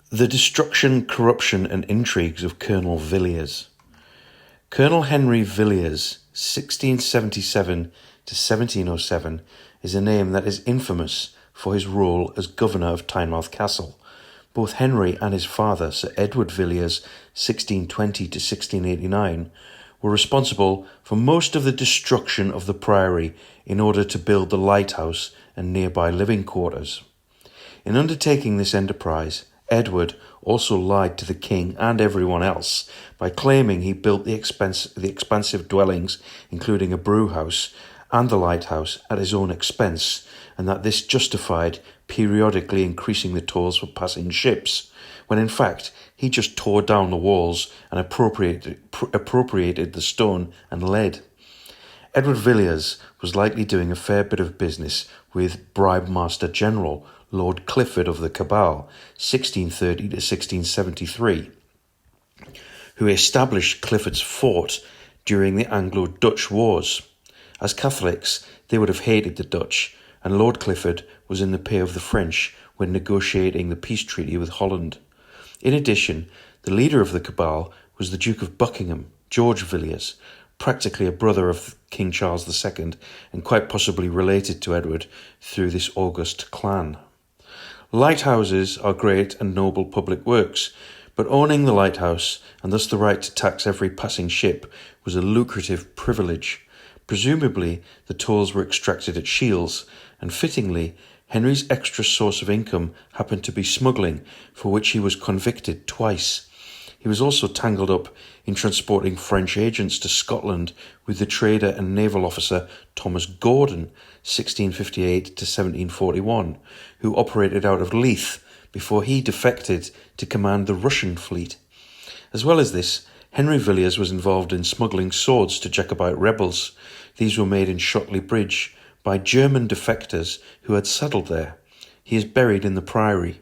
The Destruction, Corruption and Intrigues of Colonel Villiers. Colonel Henry Villiers, 1677 to 1707, is a name that is infamous for his role as Governor of Tynemouth Castle. Both Henry and his father, Sir Edward Villiers, 1620 to 1689, were responsible for most of the destruction of the Priory in order to build the lighthouse and nearby living quarters. In undertaking this enterprise, Edward also lied to the king and everyone else by claiming he built the expansive dwellings, including a brewhouse and the lighthouse, at his own expense, and that this justified periodically increasing the tolls for passing ships, when in fact he just tore down the walls and appropriated the stone and lead. Edward Villiers was likely doing a fair bit of business with Bribe Master General Lord Clifford of the Cabal, 1630 to 1673, who established Clifford's fort during the Anglo-Dutch Wars. As Catholics, they would have hated the Dutch, and Lord Clifford was in the pay of the French when negotiating the peace treaty with Holland. In addition, the leader of the Cabal was the Duke of Buckingham, George Villiers, practically a brother of King Charles II and quite possibly related to Edward through this august clan. Lighthouses are great and noble public works, but owning the lighthouse, and thus the right to tax every passing ship, was a lucrative privilege. Presumably, the tolls were extracted at Shields, and fittingly, Henry's extra source of income happened to be smuggling, for which he was convicted twice. He was also tangled up in transporting French agents to Scotland with the trader and naval officer Thomas Gordon, 1658 to 1741, who operated out of Leith before he defected to command the Russian fleet. As well as this, Henry Villiers was involved in smuggling swords to Jacobite rebels. These were made in Shotley Bridge by German defectors who had settled there. He is buried in the Priory.